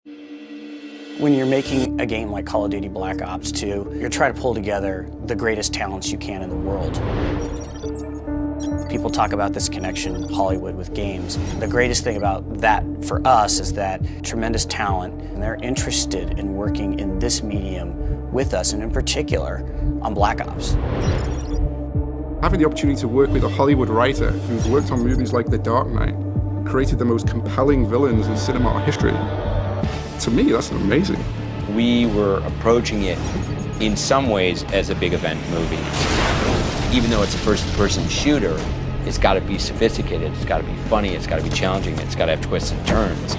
When you're making a game like Call of Duty Black Ops 2, you're trying to pull together the greatest talents you can in the world. People talk about this connection, Hollywood with games. The greatest thing about that for us is that tremendous talent, and they're interested in working in this medium with us, and in particular, on Black Ops. Having the opportunity to work with a Hollywood writer who's worked on movies like The Dark Knight, created the most compelling villains in cinema history, to me, that's amazing. We were approaching it in some ways as a big event movie. Even though it's a first-person shooter, it's got to be sophisticated, it's got to be funny, it's got to be challenging, it's got to have twists and turns.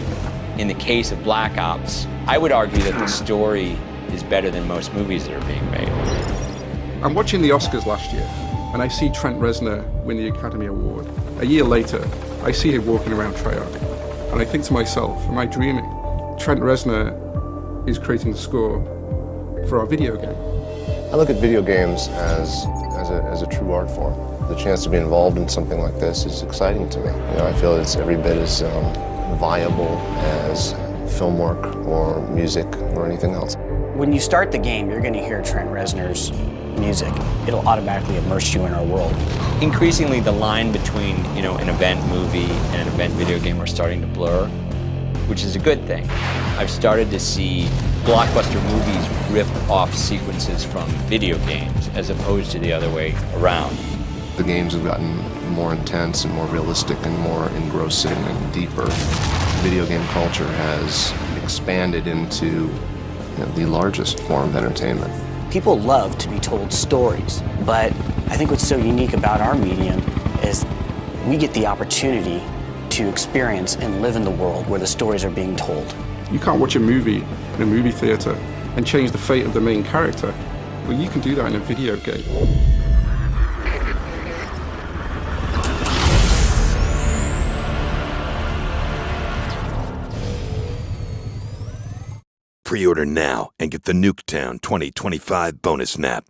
In the case of Black Ops, I would argue that the story is better than most movies that are being made. I'm watching the Oscars last year, and I see Trent Reznor win the Academy Award. A year later, I see him walking around Treyarch, and I think to myself, am I dreaming? Trent Reznor is creating the score for our video game. I look at video games as a true art form. The chance to be involved in something like this is exciting to me. You know, I feel it's every bit as viable as film work or music or anything else. When you start the game, you're going to hear Trent Reznor's music. It'll automatically immerse you in our world. Increasingly, the line between, an event movie and an event video game are starting to blur, which is a good thing. I've started to see blockbuster movies rip off sequences from video games as opposed to the other way around. The games have gotten more intense and more realistic and more engrossing and deeper. Video game culture has expanded into the largest form of entertainment. People love to be told stories, but I think what's so unique about our medium is we get the opportunity to experience and live in the world where the stories are being told. You can't watch a movie in a movie theater and change the fate of the main character. Well, you can do that in a video game. Pre-order now and get the Nuketown 2025 bonus map.